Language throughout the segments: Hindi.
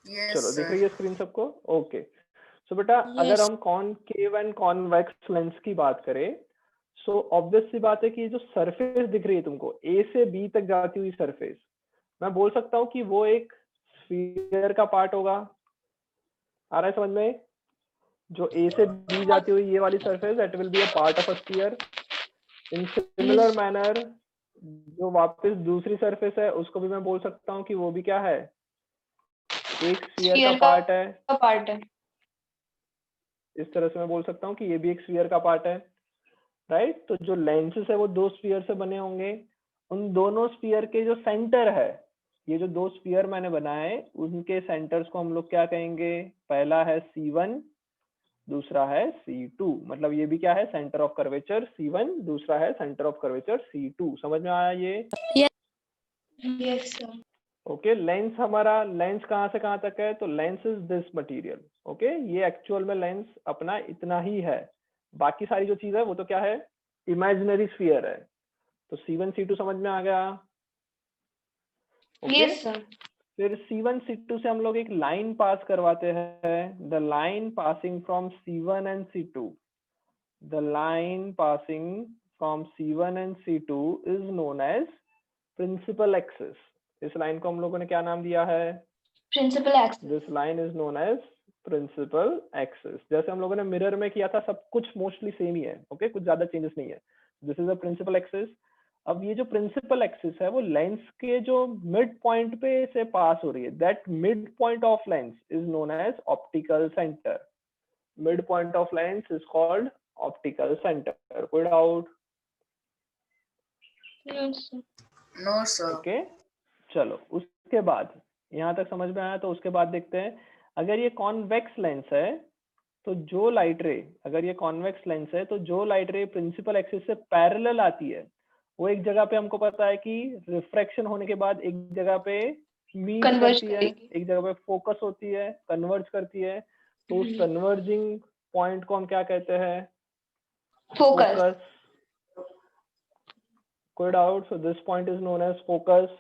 चलो Yes, दिख sir. रही है स्क्रीन सबको? ओके। सो बेटा अगर Yes. हम कॉनकेव एंड कॉन्वेक्स लेंस की बात करें, सो ऑब्वियस सी बात है कि जो सरफेस दिख रही है तुमको ए से बी तक जाती हुई सरफेस, मैं बोल सकता हूँ कि वो एक स्फीयर का पार्ट होगा। आ रहा है समझ में? जो ए से बी जाती हुई ये वाली surface, that will be a part of a sphere. In similar manner जो वापस दूसरी सरफेस है उसको भी मैं बोल सकता हूँ कि वो भी क्या है, एक स्फीयर का Sphere पार्ट है। का part है। इस तरह से मैं बोल सकता हूँ कि ये भी एक स्फीयर का पार्ट है, राइट। तो जो लेंसेस है वो दो स्फीयर से बने होंगे। उन दोनों स्फीयर के जो सेंटर है, ये जो दो स्फीयर मैंने बनाए उनके सेंटर्स को हम लोग क्या कहेंगे? पहला है C1, दूसरा है C2। मतलब ये भी क्या है, सेंटर ऑफ कर्वेचर C1, दूसरा है सेंटर ऑफ कर्वेचर C2। समझ में आया ये? Yes, sir. ओके। लेंस हमारा, लेंस कहाँ से कहाँ तक है? तो lens is this material. Okay, ये एक्चुअल में लेंस अपना इतना ही है। बाकी सारी जो चीज है वो तो क्या है, इमेजिनरी स्फीयर है। तो C1 C2 समझ में आ गया? ओके। Yes, sir. फिर C1 C2 से हम लोग एक लाइन पास करवाते हैं, the line passing from C1 and C2। The line passing from C1 and C2 is known as principal axis. इस लाइन को हम लोगों ने क्या नाम दिया है? Principal axis. This line is known as principal axis. जैसे हम लोगों ने मिरर में किया था, सब कुछ मोस्टली सेम ही है। ओके, कुछ ज्यादा चेंजेस नहीं है। This is a principal axis. अब ये जो प्रिंसिपल एक्सिस है वो लेंस के जो मिड पॉइंट पे से पास हो रही है। That mid point of lens is known as optical centre. Mid point of lens is called optical centre. कोई doubt? Yes, sir. No, sir. Okay, चलो उसके बाद यहाँ तक समझ में आया। तो उसके बाद देखते हैं, अगर ये कॉन्वेक्स लेंस है तो जो लाइट रे, अगर ये कॉन्वेक्स लेंस है तो जो लाइट रे प्रिंसिपल एक्सिस से पैरेलल आती है वो एक जगह पे, हमको पता है कि रिफ्रैक्शन होने के बाद एक जगह पे मीट Converge करती है, करेगी। एक जगह पे फोकस होती है, कन्वर्ज करती है। तो उस कन्वर्जिंग पॉइंट को हम क्या कहते हैं? Focus. फोकस। कोई doubt? So this point is known as focus.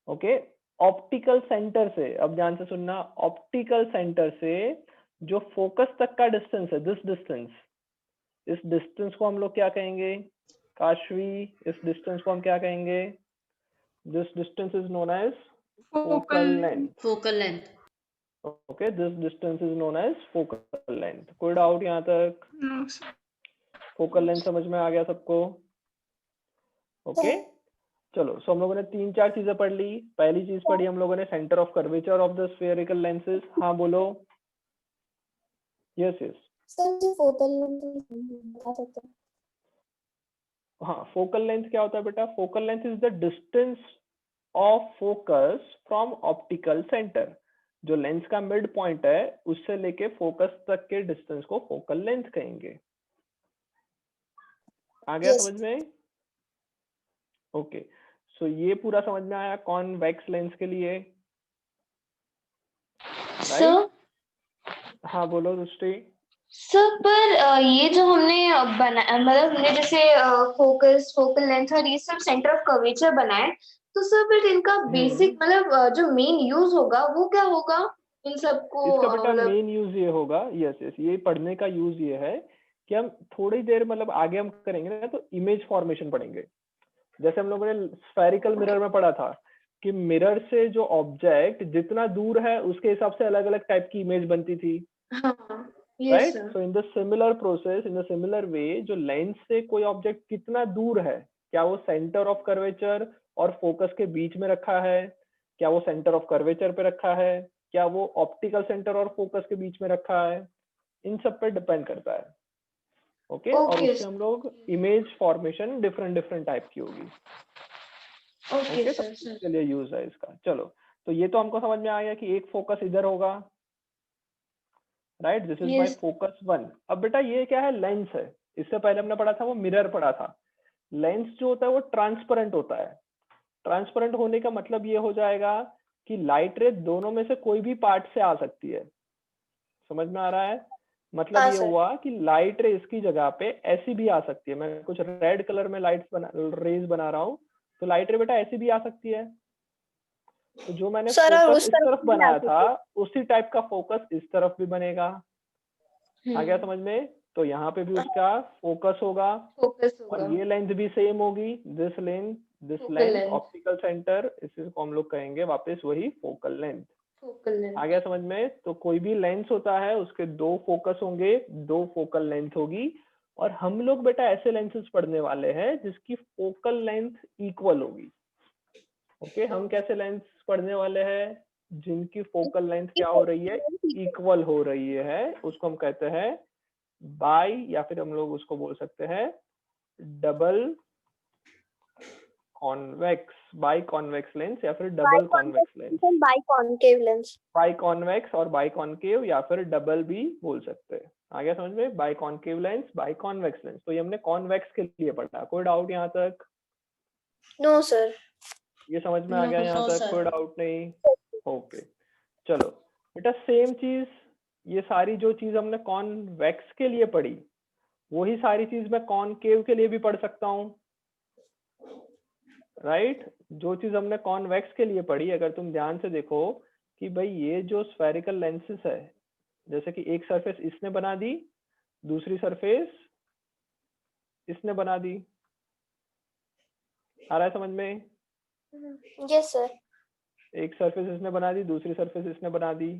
Okay. Optical centre से, अब ध्यान से सुनना, ऑप्टिकल सेंटर से जो फोकस तक का डिस्टेंस है, दिस डिस्टेंस, इस डिस्टेंस को हम लोग क्या कहेंगे? काशवी, इस डिस्टेंस को हम क्या कहेंगे? This distance is known as focal length. Focal length. Okay, this distance is known as focal length. कोई डाउट यहाँ तक? No, sir. फोकल लेंथ समझ में आ गया सबको? ओके, चलो। सो हम लोगों ने तीन चार चीजें पढ़ ली। पहली चीज पढ़ी हम लोगों ने, centre of curvature of the spherical lenses. हाँ बोलो। Yes yes. सर जो फोकल लेंथ बता सकते हैं? हाँ, फोकल लेंथ क्या होता है बेटा? Focal length is the distance of focus from optical centre. जो लेंस का मिड पॉइंट है उससे लेके फोकस तक के डिस्टेंस को फोकल लेंथ कहेंगे। आ गया Yes. समझ में? ओके, सो ये पूरा समझ में आया कॉन्वेक्स लेंस के लिए, Sir, राइट? हाँ बोलो दृष्टि। सर पर ये जो हमने बना, मतलब हमने जैसे फोकस, फोकल लेंथ और ये सब सेंटर ऑफ कर्वेचर बनाए, तो सर फिर इनका बेसिक मतलब जो मेन यूज होगा वो क्या होगा इन सबको? इसका बेटा मतलब मेन यूज ये होगा, यस यस, ये पढ़ने का यूज ये है कि हम थोड़ी देर, मतलब आगे हम करेंगे ना तो इमेज फॉर्मेशन पढ़ेंगे। जैसे हम लोगों ने स्फेरिकल मिरर में पढ़ा था कि मिरर से जो ऑब्जेक्ट जितना दूर है उसके हिसाब से अलग अलग टाइप की इमेज बनती थी, हाँ, yes right? Sir. So in the similar process, in the similar way, जो लेंस से कोई ऑब्जेक्ट कितना दूर है, क्या वो सेंटर ऑफ कर्वेचर और फोकस के बीच में रखा है, क्या वो सेंटर ऑफ कर्वेचर पे रखा है, क्या वो ऑप्टिकल सेंटर और फोकस के बीच में रखा है, इन सब पे डिपेंड करता है। ओके, और ओके उससे हम लोग image formation different different type की होगी। ओके ओके, तो सर सर। इसके लिए यूज है इसका। चलो, तो ये तो हमको समझ में आ गया कि एक फोकस इधर होगा, right? This is my yes. Focus 1। अब बेटा ये क्या है? लेंस है। इससे पहले हमने पढ़ा था वो मिरर पढ़ा था। लेंस जो होता है वो ट्रांसपेरेंट होता है। ट्रांसपेरेंट होने का मतलब ये हो जाएगा कि लाइट रे दोनों में से कोई भी पार्ट से आ सकती है। समझ में आ रहा है? मतलब हाँ ये सर। हुआ कि लाइट रे इसकी जगह पे ऐसी भी आ सकती है। मैं कुछ रेड कलर में लाइट्स बना, रेज बना रहा हूँ, तो लाइट रे बेटा ऐसी भी आ सकती है। तो जो मैंने सर, और फोकस उस इस तरफ तरफ भी बनाया आ था उसी टाइप का फोकस इस तरफ भी बनेगा। आ गया हम्म, समझ में? तो यहाँ पे भी उसका फोकस होगा फोकस और होगा, ये लेंथ भी सेम होगी, this focal length length, optical centre, इसको हम लोग कहेंगे वापस वही फोकल लेंथ। फोकल आ लेंथ। गया समझ में? तो कोई भी लेंस होता है उसके दो फोकस होंगे, दो फोकल लेंथ होगी, और हम लोग बेटा ऐसे लेंसेज पढ़ने वाले हैं जिसकी फोकल लेंथ इक्वल होगी। ओके, हम कैसे लेंस पढ़ने वाले हैं? जिनकी फोकल लेंथ क्या हो रही है? इक्वल हो रही है, उसको हम कहते हैं बाई, या फिर हम लोग उसको बोल सकते हैं double convex, by convex lens या फिर double convex lens. By concave lens. By convex और बाई कॉनकेव या फिर डबल भी बोल सकते हैं। आ गया समझ में? By concave lens, by convex lens. तो ये हमने कॉन्वेक्स के लिए पढ़ा। कोई डाउट यहाँ तक? No sir. ये समझ में आ गया यहाँ नो तक? सर। कोई डाउट नहीं? ओके, चलो बेटा, सेम चीज, ये सारी जो चीज हमने कॉन्वेक्स के लिए पढ़ी वही सारी चीज मैं कॉनकेव के लिए भी पढ़ सकता हूँ, राइट? जो चीज हमने कॉन्वेक्स के लिए पढ़ी, अगर तुम ध्यान से देखो कि भाई ये जो स्फेरिकल लेंसेस है, जैसे कि एक सरफेस इसने बना दी, दूसरी सरफेस इसने बना दी। आ रहा है समझ में? Yes sir. एक सरफेस इसने बना दी, दूसरी सरफेस इसने बना दी।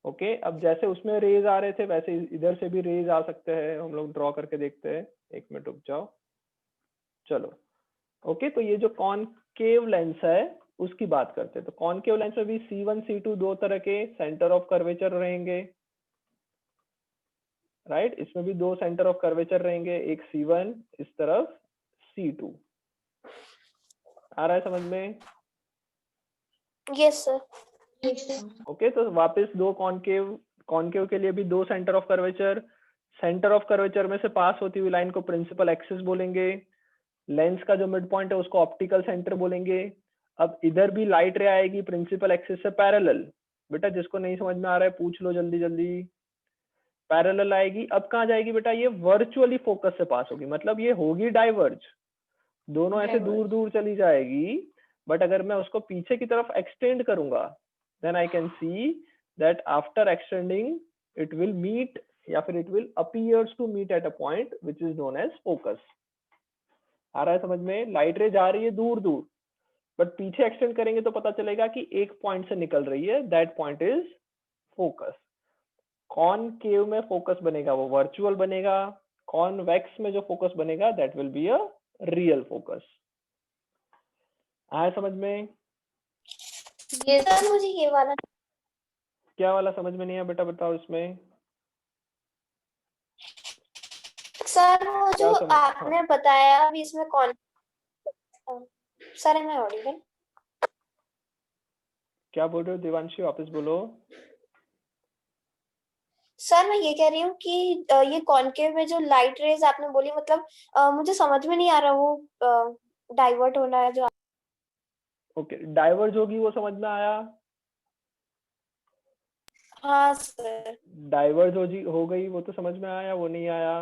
ओके, अब जैसे उसमें रेज आ रहे थे वैसे इधर से भी रेज आ सकते हैं। हम लोग ड्रॉ करके देखते हैं, एक मिनट रुक जाओ। चलो, ओके, तो ये जो कॉनकेव लेंस है उसकी बात करते हैं। तो कॉनकेव लेंस में भी C1 C2 दो तरह के सेंटर ऑफ कर्वेचर रहेंगे, राइट? इसमें भी दो सेंटर ऑफ कर्वेचर रहेंगे, एक C1 इस तरफ, C2। आ रहा है समझ में? Yes sir. ओके, तो वापस दो कॉनकेव के लिए भी दो centre of curvature. Centre of curvature में से पास होती हुई लाइन को प्रिंसिपल एक्सिस बोलेंगे। लेंस का जो मिड पॉइंट है उसको ऑप्टिकल सेंटर बोलेंगे। अब इधर भी लाइट रे आएगी प्रिंसिपल एक्सिस से पैरेलल। बेटा जिसको नहीं समझ में आ रहा है पूछ लो जल्दी जल्दी। पैरेलल आएगी, अब कहाँ जाएगी बेटा? ये वर्चुअली फोकस से पास होगी, मतलब ये होगी डाइवर्ज, दोनों ऐसे दूर दूर चली जाएगी। बट अगर मैं उसको पीछे की तरफ एक्सटेंड करूंगा, then I can see that after extending it will meet, या फिर it will appears to meet at a point which is known as focus. आ रहा है समझ में? लाइट रे जा रही है दूर दूर, बट पीछे एक्सटेंड करेंगे तो पता चलेगा कि एक पॉइंट से निकल रही है, that point is focus. Concave में फोकस बनेगा वो वर्चुअल बनेगा, कॉन्वेक्स में जो फोकस बनेगा that will be a real focus. आया समझ में? ये सर मुझे ये वाला क्या वाला समझ में नहीं है बेटा? बताओ इसमें सर, वो जो क्या समझ? आपने बताया अभी इसमें कौन सर, मैं ऑडिबल? क्या बोल रहे हो देवांशी? वापस बोलो। सर मैं ये कह रही हूँ कि ये कॉनकेव में जो लाइट रेज आपने बोली, मतलब मुझे समझ में नहीं आ रहा वो डाइवर्ट होना है जो। ओके, डाइवर्ज होगी वो समझ में आया। हाँ सर। डाइवर्ज हो गई वो तो समझ में आया, वो नहीं आया।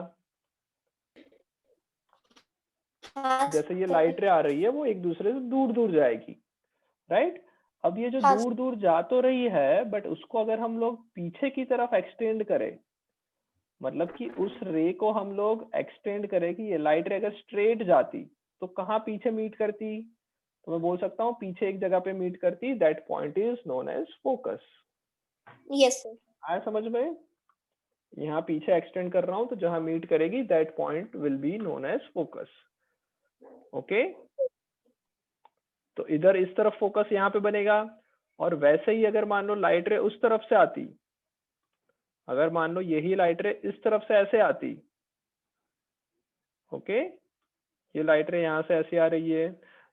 हाँ जैसे ये सर। लाइट रे आ रही है वो एक दूसरे से दूर दूर जाएगी, राइट? अब ये जो हाँ दूर दूर जा तो रही है, बट उसको अगर हम लोग पीछे की तरफ एक्सटेंड करें, मतलब कि उस रे को हम लोग एक्सटेंड करें कि ये लाइट रे अगर स्ट्रेट जाती तो कहाँ पीछे मीट करती? तो मैं बोल सकता हूँ पीछे एक जगह पे मीट करती, that point is known as focus. Yes sir. आया समझ में? यहाँ पीछे एक्सटेंड कर रहा हूँ तो जहां मीट करेगी that point will be known as focus. Okay, तो इधर इस तरफ फोकस यहाँ पे बनेगा, और वैसे ही अगर मान लो लाइट रे उस तरफ से आती, अगर मान लो यही लाइट रे इस तरफ से ऐसे आती, ओके, ये लाइट रे यहाँ से ऐसी आ रही है,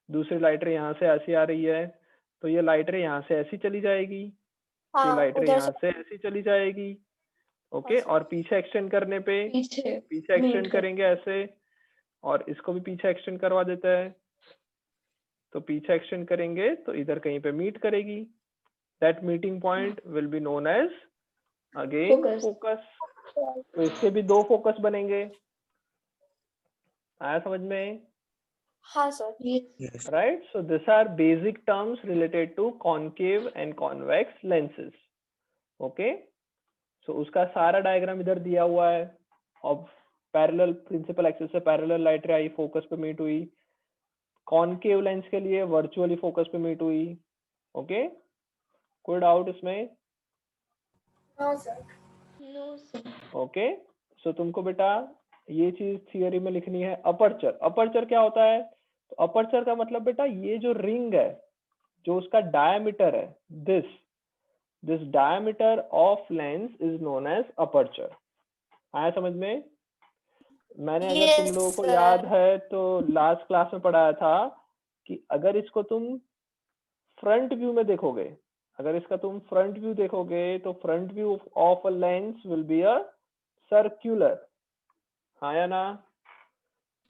दूसरी लाइट रे यहाँ से ऐसी आ रही है, तो ये लाइट रे यहाँ से ऐसी चली जाएगी, ये हाँ, लाइट रे उधर यहाँ से। से ऐसी चली जाएगी। ओके, हाँ, और पीछे एक्सटेंड करने पे पीछे पीछे एक्सटेंड करेंगे ऐसे, और इसको भी पीछे एक्सटेंड करवा देता है, तो पीछे एक्सटेंड करेंगे तो इधर कहीं पे मीट करेगी, that meeting point will be known as again focus. Focus. तो इसके भी दो फोकस बनेंगे। आया समझ में? हाँ sir. Yes. right? So these are basic terms related to concave and convex lenses. Okay, so उसका सारा डायग्राम इधर दिया हुआ है. अब पैरेलल प्रिंसिपल एक्सिस से पैरेलल लाइट रे आई, फोकस पे मीट हुई. कॉनकेव लेंस के लिए वर्चुअली फोकस पे मीट हुई. ओके, कोई डाउट इसमें? No sir. No, sir. Okay, so तुमको बेटा ये चीज थियरी में लिखनी है. अपर्चर, अपर्चर क्या होता है? तो अपर्चर का मतलब बेटा ये जो रिंग है, जो उसका डायमीटर है, this diameter of lens is known as aperture. आया समझ में? मैंने अगर तुम Yes, लोगों को sir. याद है तो लास्ट क्लास में पढ़ाया था कि अगर इसको तुम फ्रंट व्यू में देखोगे, अगर इसका तुम फ्रंट व्यू देखोगे तो front view of a lens will be a circular. हाँ या ना?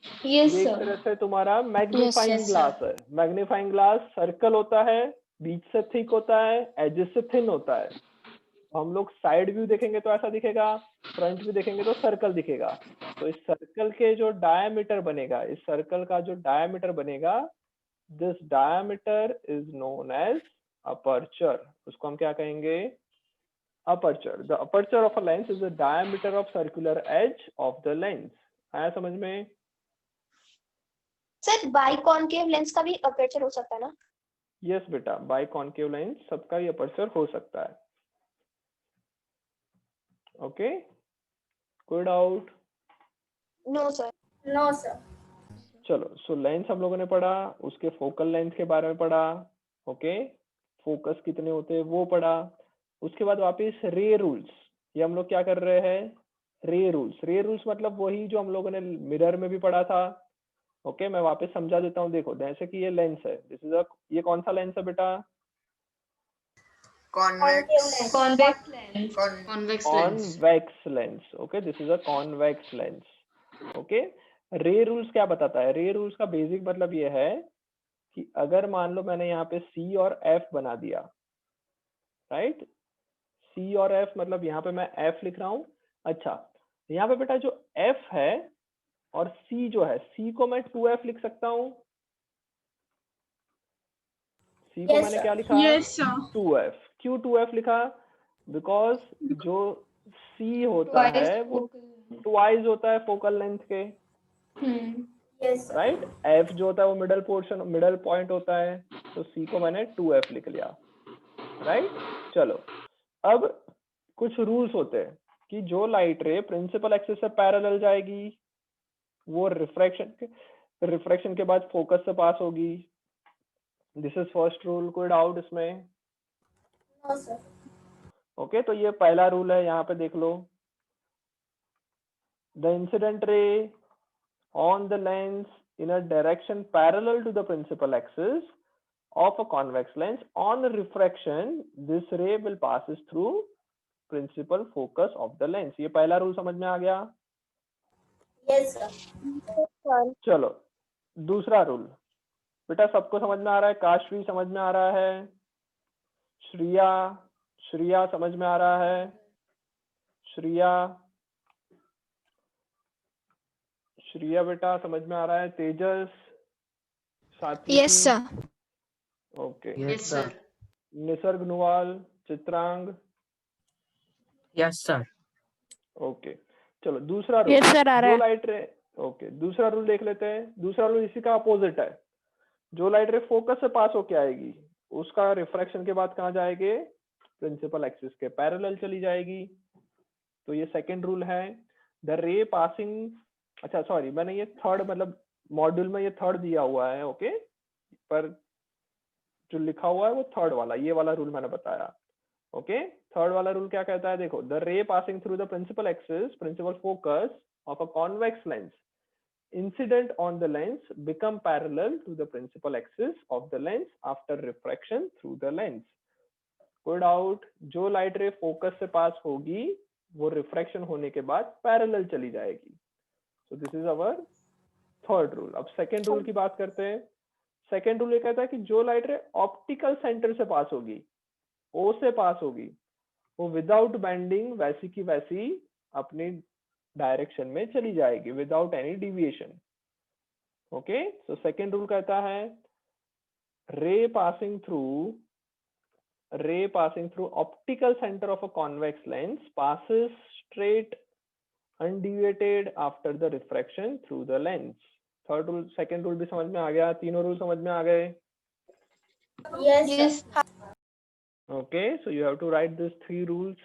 Yes, ये एक sir. तरह से तुम्हारा मैग्नीफाइंग ग्लास है. मैग्नीफाइंग ग्लास सर्कल होता है, बीच से थिक होता है, एजेस से थिन होता है. हम लोग साइड व्यू देखेंगे तो ऐसा दिखेगा, फ्रंट व्यू देखेंगे तो सर्कल दिखेगा. तो इस सर्कल के जो डायमीटर बनेगा, इस सर्कल का जो डायमीटर बनेगा, this diameter is known as aperture. उसको हम क्या कहेंगे? Aperture. The aperture of a lens is the diameter of circular edge of the lens. आया समझ में? सर बाइकॉनकेव लेंस का भी अपर्चर हो सकता है ना? यस बेटा, बाई कॉनकेव लेंस सबका ही अपर्चर हो सकता है. ओके, कोई doubt? No sir. No sir. चलो, सो लेंस हम लोगों ने पढ़ा, उसके फोकल लेंथ के बारे में पढ़ा. ओके, फोकस कितने होते हैं वो पढ़ा. उसके बाद वापस रे रूल्स. ये हम लोग क्या कर रहे हैं? रे रूल्स. रे रूल्स मतलब वही जो हम लोगों ने मिरर में भी पढ़ा था. ओके, मैं वापस समझा देता हूँ. देखो, जैसे कि ये लेंस है, दिस इज अ, ये कौन सा लेंस है बेटा? Convex lens. Convex lens. Convex lens. Okay, this is a convex lens. Okay, रे रूल्स क्या बताता है? रे रूल्स का बेसिक मतलब ये है कि अगर मान लो मैंने यहाँ पे C और F बना दिया, राइट? C और F मतलब यहाँ पे मैं F लिख रहा हूँ. अच्छा, यहाँ पे बेटा जो F है और C जो है, C को मैं 2F लिख सकता हूँ. C को मैंने क्या लिखा? Yes, sir. 2F. क्यों 2F लिखा? बिकॉज जो C होता है वो ट्वाइस होता है फोकल लेंथ के, राइट? F जो होता है वो मिडल पोर्शन, मिडल पॉइंट होता है. तो C को मैंने 2F लिख लिया, राइट? चलो, अब कुछ रूल्स होते हैं कि जो लाइट रे प्रिंसिपल एक्सिस से पैरेलल जाएगी वो रिफ्रैक्शन के बाद फोकस से पास होगी. This is first rule. कोई डाउट इसमें? No sir. ओके, तो ये पहला रूल है, यहाँ पे देख लो. The incident ray on the lens in a direction parallel to the principal axis of a convex lens, on refraction this ray will passes through principal focus of the lens. ये पहला रूल समझ में आ गया? Yes sir. चलो, दूसरा रूल बेटा सबको समझ में आ रहा है? काशवी समझ में आ रहा है? श्रिया समझ में आ रहा है? श्रिया बेटा समझ में आ रहा है? तेजस, साथी? Yes sir. Okay. Yes, sir. Nisarga Nuwal, Chitrang? Yes sir. Okay, चलो दूसरा रूल. यस सर, आ रहा जो है. लाइट रे, ओके, दूसरा रूल देख लेते हैं. दूसरा रूल इसी का अपोजिट है. जो लाइट रे फोकस से पास होके आएगी उसका रिफ्रैक्शन के बाद कहाँ जाएगी? प्रिंसिपल एक्सिस के पैरेलल चली जाएगी. तो ये सेकंड रूल है. द रे पासिंग, अच्छा सॉरी, मैंने ये थर्ड मतलब मॉड्यूल में ये थर्ड दिया हुआ है. ओके, पर जो लिखा हुआ है वो थर्ड वाला, ये वाला रूल मैंने बताया. ओके, थर्ड वाला रूल क्या कहता है? देखो, the ray passing through the principal axis, principal focus of a convex lens incident on the lens become parallel to the principal axis of the lens after refraction through the lens. कोई डाउट? जो लाइट रे फोकस से पास होगी वो रिफ्रैक्शन होने के बाद पैरेलल चली जाएगी. So this is our third rule. अब सेकेंड रूल की बात करते हैं. सेकेंड रूल ये कहता है कि जो लाइट रे ऑप्टिकल सेंटर से पास होगी, O से पास होगी, वो विदाउट बेंडिंग वैसी की वैसी अपनी डायरेक्शन में चली जाएगी, without any deviation. Okay, so second rule कहता है रे passing through optical center of a convex lens passes straight undeviated after the refraction through the lens. Third rule, second rule भी समझ में आ गया? तीनों रूल समझ में आ गए? Yes. Okay, so you have to write this 3 rules.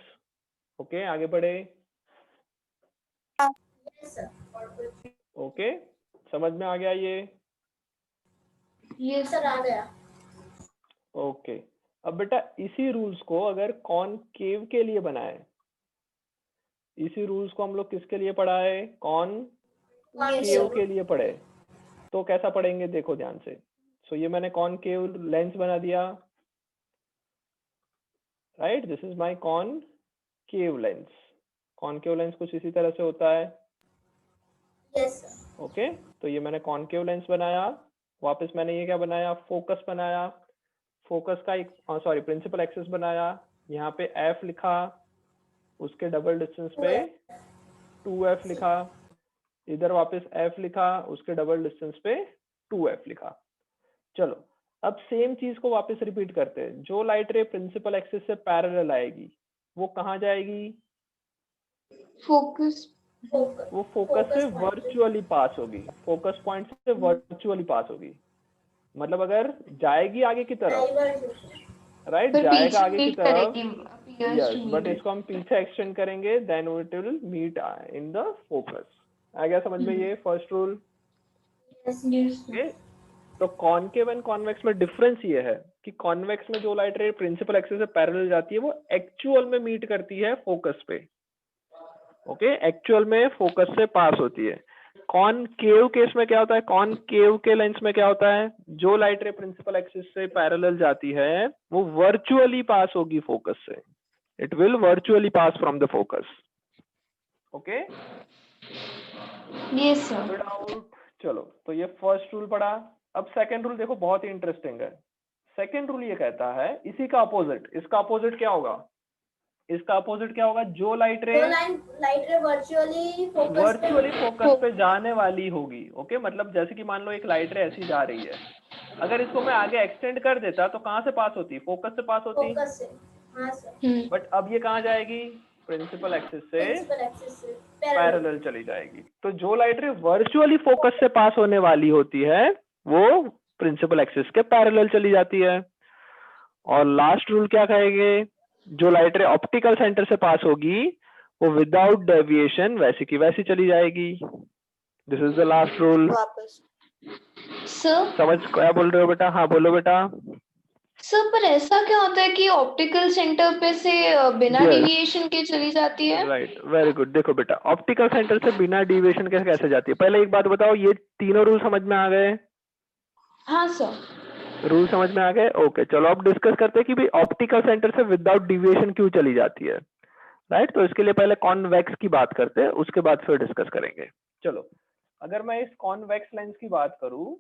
Okay, आगे बढ़े. ओके, समझ में आ गया ये? Yes, sir, आ गया. ओके, अब बेटा इसी रूल्स को अगर कॉनकेव के लिए बनाए, इसी रूल्स को हम लोग किसके लिए पढ़ा है? कॉनकेव के लिए पढ़े, तो कैसा पढ़ेंगे देखो ध्यान से. सो ये मैंने कॉनकेव लेंस बना दिया, right? This is my concave lens. Concave lens कुछ इसी तरह से होता है. Yes, sir. ओके, तो ये मैंने कॉनकेव लेंस बनाया. वापस मैंने ये क्या बनाया? फोकस बनाया. फोकस का एक सॉरी प्रिंसिपल एक्सिस बनाया. यहाँ पे F लिखा, उसके डबल डिस्टेंस पे 2F लिखा. इधर वापस F लिखा, उसके डबल डिस्टेंस पे 2F लिखा. चलो, अब सेम चीज को वापस रिपीट करते हैं. जो लाइट रे प्रिंसिपल एक्सिस से पैरेलल आएगी वो कहाँ जाएगी? Focus. वो फोकस से वर्चुअली पास होगी. फोकस पॉइंट से वर्चुअली पास होगी. मतलब अगर जाएगी आगे की तरफ, राइट, फिर जाएगा पीछे आगे की meet तरफ. करेगी. appears yes, to but meet. इसको हम पीछे एक्सटेंड करेंगे, then it will meet in the focus. आ गया समझ में ये फर्स्ट रूल? Yes. ओके, तो कॉनकेव एंड कॉन्वेक्स में डिफरेंस ये है कि कॉन्वेक्स में जो लाइट रे प्रिंसिपल एक्सिस से पैरेलल जाती है वो एक्चुअल में मीट करती है फोकस पे. ओके, एक्चुअल में फोकस से पास होती है. कॉनकेव केस में क्या होता है? कॉनकेव के लेंस में क्या होता है? जो लाइट रे प्रिंसिपल एक्सिस से पैरेलल जाती है वो वर्चुअली पास होगी फोकस से. It will virtually pass from the focus. Okay, Yes, sir. Good out. चलो, तो ये फर्स्ट रूल पढ़ा. अब सेकंड रूल देखो, बहुत ही इंटरेस्टिंग है. सेकंड रूल ये कहता है इसी का अपोजिट. इसका अपोजिट क्या होगा? इसका अपोजिट क्या होगा? जो लाइट रे वर्चुअली फोकस पे जाने वाली होगी. ओके, मतलब जैसे कि मान लो एक लाइट रे ऐसी जा रही है, अगर इसको मैं आगे एक्सटेंड कर देता तो कहाँ से पास होती? फोकस से पास होती. बट अब ये कहाँ जाएगी? प्रिंसिपल एक्सिस से पैरेलल चली जाएगी. तो जो लाइट रे वर्चुअली फोकस से पास होने वाली होती है वो प्रिंसिपल एक्सिस के पैरेलल चली जाती है. और लास्ट रूल क्या कहेंगे? जो लाइट रे ऑप्टिकल सेंटर से पास होगी वो विदाउट डेविएशन वैसी की वैसी चली जाएगी. This is the last rule. वापस Sir, समझ क्या बोल रहे हो बेटा? हाँ बोलो बेटा. सर पर ऐसा क्या होता है कि ऑप्टिकल सेंटर पे से बिना Yes. डिविएशन के चली जाती है? Right, very good. देखो बेटा, ऑप्टिकल सेंटर से बिना डिविएशन के कैसे जाती है? पहले एक बात बताओ, ये तीनों रूल समझ में आ गए? हाँ सर. रूल समझ में आ गए? ओके, चलो अब डिस्कस करते हैं कि भाई ऑप्टिकल सेंटर से विदाउट डिविएशन क्यों चली जाती है. राइट, तो इसके लिए पहले कॉन्वेक्स की बात करते हैं, उसके बाद फिर डिस्कस करेंगे. चलो, अगर मैं इस कॉन्वेक्स लेंस की बात करूं,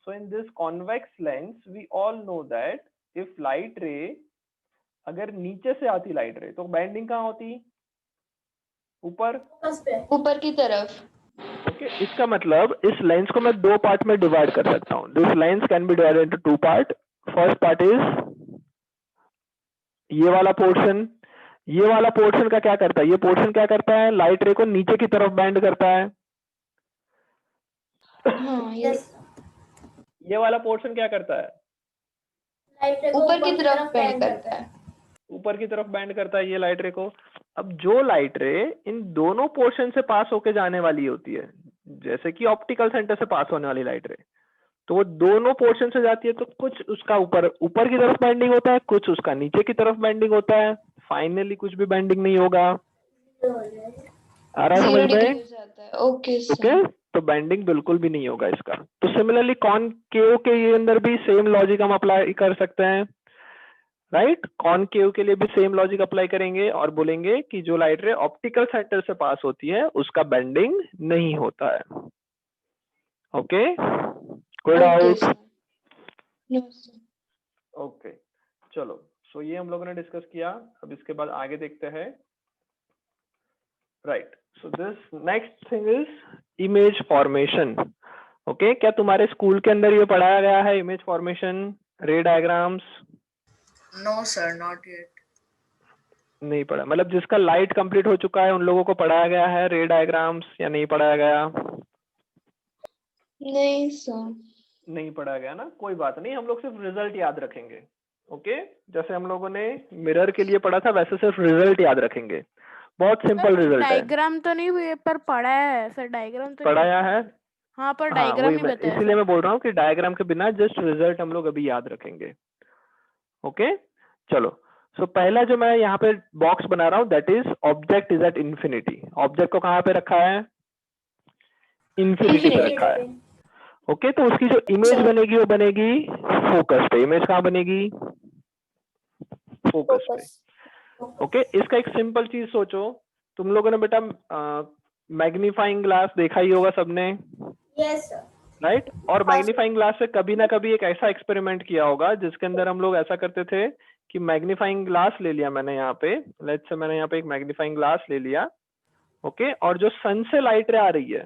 so in this convex lens we all know that if light ray अगर नीचे से आती लाइट रे तो बेंडिंग कहाँ होती? ऊपर. ऊपर की तरफ. ओके, इसका मतलब इस लेंस को मैं दो पार्ट में डिवाइड कर सकता हूँ. This lens can be divided into two part. First part is ये वाला पोर्शन. ये वाला पोर्शन का क्या करता है? ये पोर्शन क्या करता है? लाइट रे को नीचे की तरफ बेंड करता है. हाँ, ये वाला पोर्शन क्या करता है? ऊपर की तरफ बेंड करता है. ऊपर की तरफ बेंड करता है ये लाइट रे को. अब जो लाइट रे इन दोनों पोर्शन से पास होके जाने वाली होती है, जैसे कि ऑप्टिकल सेंटर से पास होने वाली लाइट रे, तो वो दोनों पोर्शन से जाती है, तो कुछ उसका ऊपर की तरफ बेंडिंग होता है, कुछ उसका नीचे की तरफ बेंडिंग होता है. फाइनली कुछ भी बेंडिंग नहीं होगा. आ रहा है समझ में? Okay sir. ओके, तो बेंडिंग बिल्कुल भी नहीं होगा इसका. तो सिमिलरली कॉनकेव के ये अंदर भी सेम लॉजिक हम अप्लाई कर सकते हैं. राइट, कॉनकेव के लिए भी सेम लॉजिक अप्लाई करेंगे और बोलेंगे कि जो लाइट रे ऑप्टिकल सेंटर से पास होती है उसका बेंडिंग नहीं होता है. Okay, good out. ओके, चलो, सो ये हम लोगों ने डिस्कस किया. अब इसके बाद आगे देखते हैं. Right, so this next thing is image formation. Okay, क्या तुम्हारे स्कूल के अंदर ये पढ़ाया गया है image formation, ray diagrams? No sir, not yet. नहीं पढ़ा, मतलब जिसका लाइट कंप्लीट हो चुका है उन लोगों को पढ़ाया गया है रे डायग्राम्स या नहीं पढ़ाया गया? नहीं सर। नहीं पढ़ाया गया ना, कोई बात नहीं, हम लोग सिर्फ रिजल्ट याद रखेंगे। ओके, जैसे हम लोगों ने मिरर के लिए पढ़ा था वैसे सिर्फ रिजल्ट याद रखेंगे। बहुत सिंपल रिजल्ट है। डायग्राम तो नहीं हुए पर पढ़ा है सर, डायग्राम तो नहीं पढ़ाया है? हाँ पर हाँ डायग्राम वही ही मैं बताया इसीलिए मैं बोल रहा हूँ कि डायग्राम के बिना जस्ट रिजल्ट हम लोग अभी याद रखेंगे। ओके चलो, सो पहला जो मैं यहाँ पे बॉक्स बना रहा हूँ that is object is at infinity. Object को कहाँ पे रखा है? इंफिनिटी पे रखा है। ओके, तो उसकी जो इमेज बनेगी वो बनेगी फोकस पे। इमेज कहाँ बनेगी? फोकस पे। ओके, इसका एक सिंपल चीज सोचो, तुम लोगों ने बेटा मैग्नीफाइंग ग्लास देखा ही होगा सबने, यस सर। राइट? और मैग्नीफाइंग ग्लास से कभी ना कभी एक ऐसा एक्सपेरिमेंट किया होगा जिसके अंदर हम लोग ऐसा करते थे कि मैग्नीफाइंग ग्लास ले लिया मैंने यहाँ पे, लेट्स से मैंने यहाँ पे एक मैग्नीफाइंग ग्लास ले लिया, ओके, और जो सन से लाइट रे आ रही है,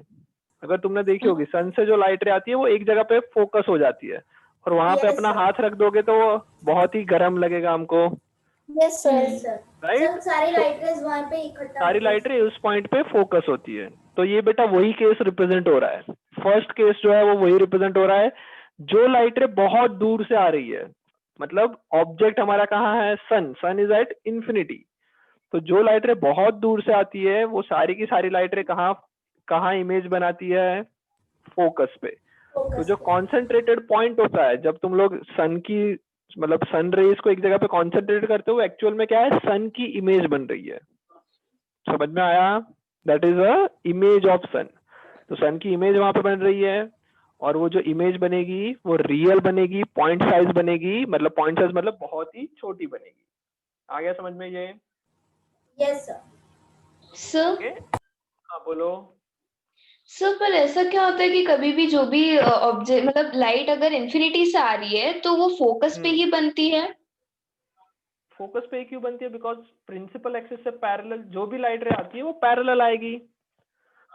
अगर तुमने देखी होगी सन से जो लाइट रे आती है वो एक जगह पे फोकस हो जाती है, और वहां पे अपना हाथ रख दोगे तो वो बहुत ही गर्म लगेगा हमको, यस सर। राइट? सारी लाइट रेज वहां पे इकट्ठा सारी लाइट रे उस पॉइंट पे फोकस होती है। तो ये बेटा वही केस रिप्रेजेंट हो रहा है, फर्स्ट केस जो है वो वही रिप्रेजेंट हो रहा है। जो लाइट रे बहुत दूर से आ रही है, मतलब ऑब्जेक्ट हमारा कहाँ है? सन। सन इज एट इंफिनिटी। तो जो लाइट रे बहुत दूर से आती है वो सारी की सारी लाइट रे कहाँ इमेज बनाती है? फोकस पे। तो जो कॉन्सेंट्रेटेड पॉइंट होता है जब तुम लोग सन की मतलब सन रेज को एक जगह पे कॉन्सेंट्रेट करते हो, एक्चुअल में क्या है? सन की इमेज बन रही है। समझ में आया? That is a image of sun. तो सन की इमेज वहां पे बन रही है, और वो जो इमेज बनेगी वो रियल बनेगी, पॉइंट साइज बनेगी, मतलब पॉइंट साइज मतलब बहुत ही छोटी बनेगी। आ गया समझ में ये? Yes sir. सर ओके, हाँ बोलो। सर पर ऐसा क्या होता है कि कभी भी जो भी ऑब्जेक्ट मतलब लाइट अगर इन्फिनिटी से आ रही है तो वो फोकस पे ही बनती है? फोकस पे क्यों बनती है? बिकॉज प्रिंसिपल एक्सिस से पैरेलल जो भी लाइट रे आती है वो पैरेलल आएगी।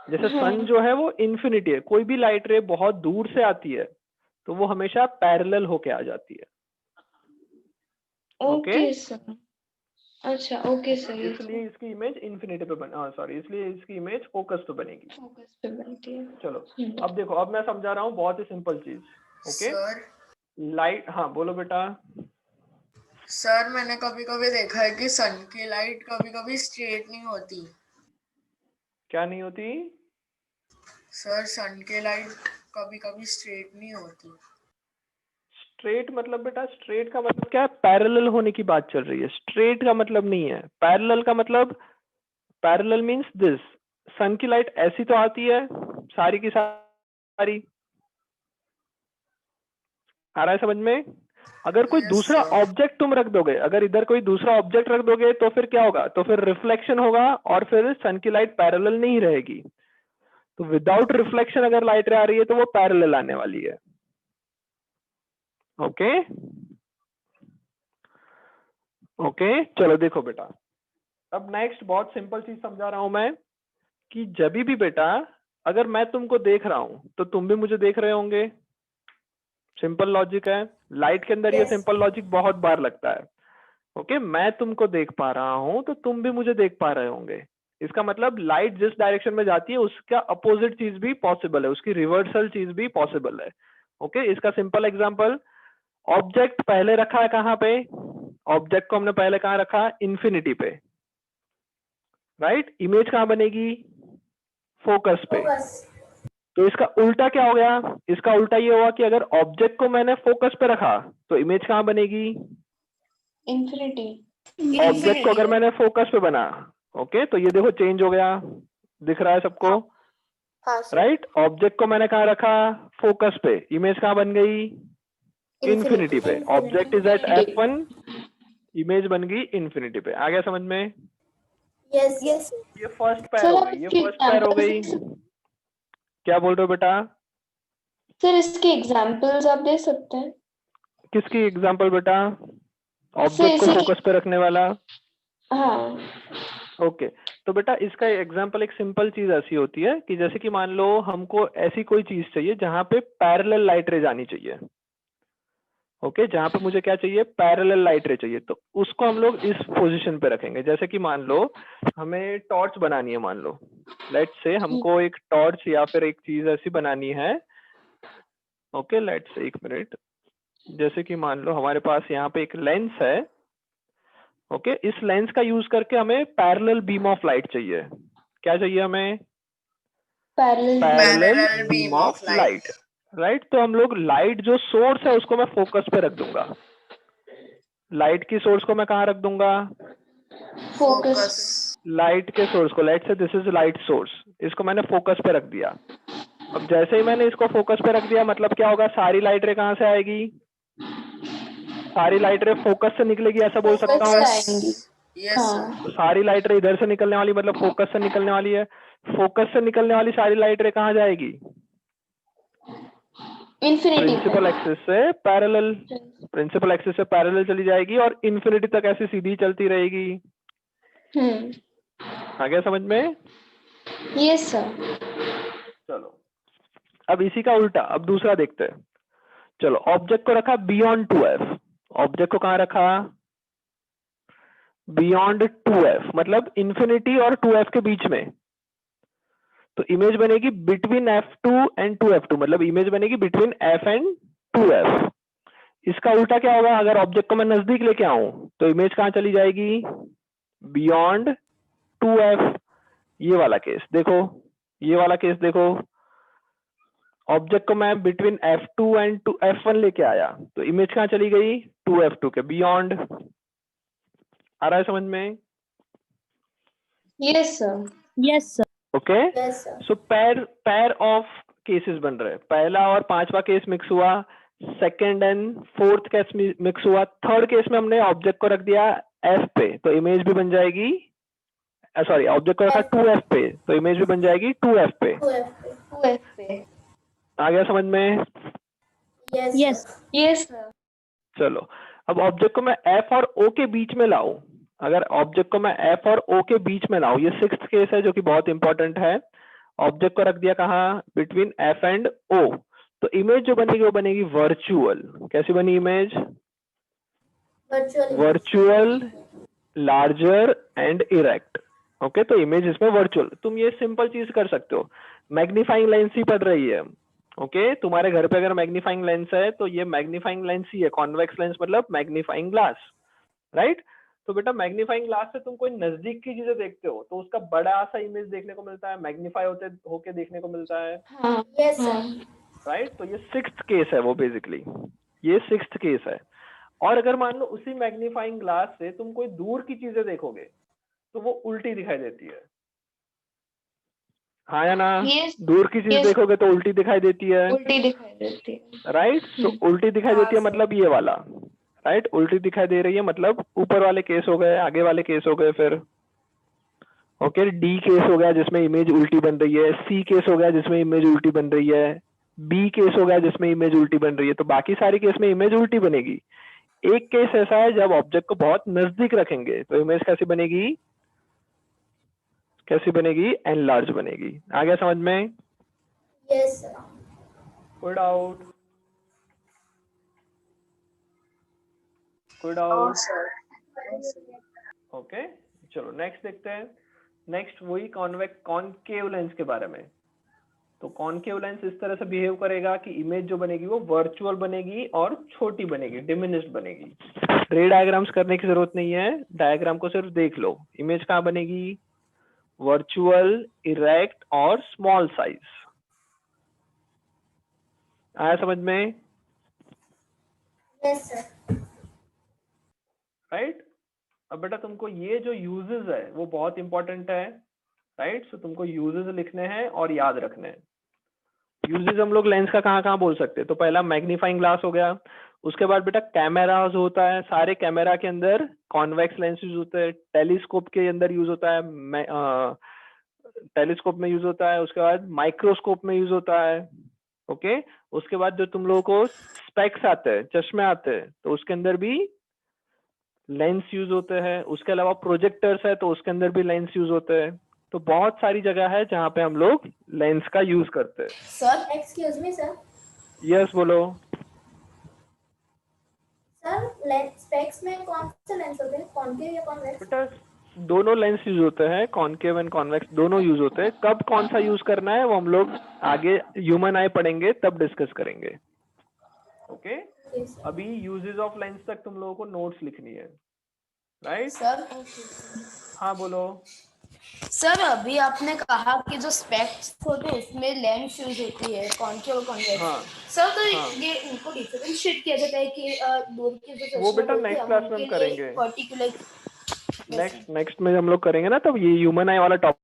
जैसे सन जो है वो इन्फिनिटी है, कोई भी लाइट रे बहुत दूर से आती है तो वो हमेशा पैरेलल होके आ जाती है। Okay sir. अच्छा ओके सर। इसलिए इसकी इमेज इन्फिनिटी पे सॉरी, इसलिए इसकी इमेज फोकस पे बनेगी। फोकस पे बनती है। चलो अब देखो, अब मैं समझा रहा हूँ बहुत ही सिंपल चीज। ओके सर लाइट, हाँ बोलो बेटा। सर मैंने कभी कभी देखा है कि सन की लाइट कभी कभी स्ट्रेट नहीं होती। क्या नहीं होती? सर सन की लाइट कभी कभी स्ट्रेट नहीं होती। स्ट्रेट मतलब बेटा, स्ट्रेट का मतलब क्या है? पैरेलल होने की बात चल रही है। स्ट्रेट का मतलब नहीं है, पैरेलल का मतलब, पैरेलल मींस दिस, सन की लाइट ऐसी तो आती है सारी की सारी, आ रहा है समझ में? अगर कोई दूसरा ऑब्जेक्ट तुम रख दोगे, अगर इधर कोई दूसरा ऑब्जेक्ट रख दोगे तो फिर क्या होगा? तो फिर रिफ्लेक्शन होगा और फिर सन की लाइट पैरेलल नहीं रहेगी। तो विदाउट रिफ्लेक्शन अगर लाइट आ रही है तो वो पैरेलल आने वाली है। ओके ओके चलो देखो बेटा, अब नेक्स्ट बहुत सिंपल चीज समझा रहा हूं मैं, कि जब भी बेटा अगर मैं तुमको देख रहा हूं तो तुम भी मुझे देख रहे होंगे। सिंपल लॉजिक है, लाइट के अंदर ये सिंपल लॉजिक बहुत बार लगता है। ओके, मैं तुमको देख पा रहा हूं तो तुम भी मुझे देख पा रहे होंगे। इसका मतलब लाइट जिस डायरेक्शन में जाती है उसका अपोजिट चीज भी पॉसिबल है, उसकी रिवर्सल चीज भी पॉसिबल है। ओके, इसका सिंपल एग्जांपल, ऑब्जेक्ट पहले रखा है कहाँ पे? ऑब्जेक्ट को हमने पहले कहाँ रखा? इन्फिनिटी पे, राइट? इमेज कहाँ बनेगी? फोकस पे। तो इसका उल्टा क्या हो गया? इसका उल्टा ये हुआ कि अगर ऑब्जेक्ट को मैंने फोकस पे रखा तो इमेज कहाँ बनेगी? इन्फिनिटी। ऑब्जेक्ट को अगर मैंने फोकस पे बना, ओके, तो ये देखो चेंज हो गया, दिख रहा है सबको? राइट? ऑब्जेक्ट को मैंने कहाँ रखा? फोकस पे। इमेज कहाँ बन गई? इन्फिनिटी पे। Object is eight F1, image बन गई इन्फिनिटी पे। आ गया समझ में? Yes yes. ये फर्स्ट पैर हो गई, ये फर्स्ट पैर हो गई। क्या बोल रहे हो बेटा? सर इसके एग्जांपल्स आप दे सकते हैं? किसकी एग्जांपल बेटा? ऑब्जेक्ट को फोकस पे रखने वाला? हाँ ओके तो बेटा इसका एग्जांपल एक सिंपल चीज ऐसी होती है कि जैसे कि मान लो हमको ऐसी कोई चीज चाहिए जहां पे पैरेलल लाइट रे जानी चाहिए। ओके जहां पे मुझे क्या चाहिए, पैरेलल लाइट रे चाहिए, तो उसको हम लोग इस पोजीशन पे रखेंगे। जैसे कि मान लो हमें टॉर्च बनानी है, मान लो लेट्स से हमको एक टॉर्च या फिर एक चीज ऐसी बनानी है। ओके लेट्स से, एक मिनट, जैसे कि मान लो हमारे पास यहाँ पे एक लेंस है। ओके इस लेंस का यूज करके हमें पैरेलल बीम ऑफ लाइट चाहिए। क्या चाहिए हमें? Parallel parallel beam of light, right. तो हम लोग लाइट जो सोर्स है उसको मैं फोकस पे रख दूंगा। लाइट की सोर्स को मैं कहाँ रख दूंगा? फोकस लाइट के सोर्स को, let's say this is light source, इसको मैंने फोकस पे रख दिया। अब जैसे ही मैंने इसको फोकस पे रख दिया मतलब क्या होगा, सारी लाइट रे कहाँ से आएगी? सारी लाइट रे फोकस से निकलेगी, ऐसा बोल सकता हूँ। आएंगी। यस हाँ तो सारी लाइट रे इधर से निकलने वाली, मतलब फोकस से निकलने वाली है। फोकस से निकलने वाली सारी लाइट रे कहाँ जाएगी? इन्फिनिटी प्रिंसिपल एक्सिस से पैरेलल, प्रिंसिपल एक्सिस से पैरेलल चली जाएगी और इन्फिनिटी तक ऐसी सीधी चलती रहेगी। आ गया समझ में? Yes sir. चलो अब इसी का उल्टा, अब दूसरा देखते हैं। चलो ऑब्जेक्ट को रखा बियॉन्ड 2f, ऑब्जेक्ट को कहाँ रखा? बियॉन्ड 2f मतलब इन्फिनिटी और 2f के बीच में। तो इमेज बनेगी बिटवीन f2 एंड 2f2, मतलब इमेज बनेगी बिटवीन f एंड 2f। इसका उल्टा क्या होगा, अगर ऑब्जेक्ट को मैं नजदीक लेके आऊं तो इमेज कहाँ चली जाएगी? Beyond 2f। ये वाला केस देखो, ये वाला केस देखो, ऑब्जेक्ट को मैं बिटवीन f2 एंड f1 लेके आया तो इमेज कहाँ चली गई? 2f2 के बियॉन्ड। आ रहा है समझ में? Yes sir. Yes sir. Okay yes sir. So pair of cases बन रहे हैं। पहला और पांचवा केस मिक्स हुआ, second and fourth case mix हुआ, थर्ड केस में हमने ऑब्जेक्ट को रख दिया f पे तो इमेज भी बन जाएगी, सॉरी ऑब्जेक्ट को रखा 2f पे तो इमेज भी बन जाएगी 2f पे। 2f पे। आ गया समझ में? Yes yes sir. चलो अब ऑब्जेक्ट को मैं f और o के बीच में लाऊं, अगर ऑब्जेक्ट को मैं f और o के बीच में लाऊं, ये सिक्स्थ केस है जो कि बहुत इंपॉर्टेंट है। ऑब्जेक्ट को रख दिया कहाँ? बिटवीन f एंड o, तो इमेज जो बनेगी वो बनेगी वर्चुअल। कैसी बनी image? Virtual, larger and erect. Okay तो इमेज इसमें वर्चुअल। तुम ये सिंपल चीज कर सकते हो, मैग्नीफाइंग लेंस ही पड़ रही है। ओके तुम्हारे घर पे अगर मैग्नीफाइंग लेंस है तो ये मैग्नीफाइंग लेंस ही है, कॉन्वेक्स लेंस मतलब मैग्नीफाइंग ग्लास, राइट। तो बेटा मैग्नीफाइंग ग्लास से तुम कोई नजदीक की चीजें देखते हो तो उसका बड़ा सा इमेज देखने को मिलता है, मैग्नीफाई होके देखने को मिलता है, हाँ यस सर। राइट। तो ये सिक्स्थ केस है वो, बेसिकली ये सिक्स्थ केस है। और अगर मान लो उसी मैग्नीफाइंग ग्लास से तुम कोई दूर की चीजें देखोगे तो वो उल्टी दिखाई देती है, हाँ या ना? Yes, दूर की चीज yes. देखोगे तो उल्टी दिखाई देती है, उल्टी दिखाई देती है। राइट। तो उल्टी दिखाई देती है मतलब ये वाला, राइट, उल्टी दिखाई दे रही है मतलब ऊपर वाले केस हो गए, आगे वाले केस हो गए। फिर ओके डी केस हो गया जिसमें इमेज उल्टी बन रही है, सी केस हो गया जिसमें इमेज उल्टी बन रही है, बी केस हो गया जिसमें इमेज उल्टी बन रही है। तो बाकी सारे केस में इमेज उल्टी बनेगी। एक केस ऐसा है जब ऑब्जेक्ट को बहुत नजदीक रखेंगे तो इमेज कैसी बनेगी? कैसी बनेगी? एनलार्ज बनेगी। आ गया समझ में? Yes sir. कोई डाउट? कोई डाउट? ओके चलो नेक्स्ट देखते हैं। नेक्स्ट वही कॉनकेव लेंस के बारे में। तो कॉनकेव लेंस इस तरह से बिहेव करेगा कि इमेज जो बनेगी वो वर्चुअल बनेगी और छोटी बनेगी, डिमिनिश्ड बनेगी। रे डायग्राम्स करने की जरूरत नहीं है, डायग्राम को सिर्फ देख लो। इमेज कहाँ बनेगी? वर्चुअल, इरेक्ट और स्मॉल साइज। आया समझ में? Yes sir. राइट। अब बेटा तुमको ये जो यूजेस है वो बहुत इंपॉर्टेंट है, राइट। सो तुमको यूजेस लिखने हैं और याद रखने हैं। यूजेस हम लोग लेंस का कहाँ कहाँ बोल सकते हैं? तो पहला मैग्नीफाइंग ग्लास हो गया, उसके बाद बेटा कैमराज होता है, सारे कैमरा के अंदर कॉन्वेक्स लेंस यूज होते हैं, टेलीस्कोप के अंदर यूज होता है, टेलीस्कोप में यूज होता है, उसके बाद माइक्रोस्कोप में यूज होता है। ओके उसके बाद जो तुम लोगों को स्पेक्स आते हैं, चश्मे आते हैं, तो उसके अंदर भी लेंस यूज होते हैं, उसके अलावा प्रोजेक्टर्स है तो उसके अंदर भी लेंस यूज होते हैं। तो बहुत सारी जगह है जहाँ पे हम लोग लेंस का यूज करते हैं। Sir excuse me sir. Yes बोलो। सर स्पेक्स में कौन से लेंस होते हैं, कॉनकेव या कॉन्वेक्स? बेटा दोनों लेंस यूज होते हैं, कॉनकेव एंड कॉन्वेक्स दोनों यूज होते हैं। कब कौन सा यूज करना है वो हम लोग आगे ह्यूमन आई पढ़ेंगे तब डिस्कस करेंगे। ओके अभी यूजेस ऑफ लेंस तक तुम लोगों को नोट्स लिखनी है, राइट? सर हाँ बोलो। सर अभी आपने कहा कि जो स्पेक्स होते हैं उसमें लेंस यूज होती है, कॉनकेव और कॉन्वेक्स। हाँ सर तो हाँ। ये इनको डिफरेंशिएट किया जाता है कि दूर की जो वो चश्मे बेटा होते हैं, नेक्स्ट हम क्लास में उनके हम लिए करेंगे। पर्टिकुलर नेक्स्ट में हम लोग करेंगे ना, तब ये ह्यूमन आई वाला टॉपिक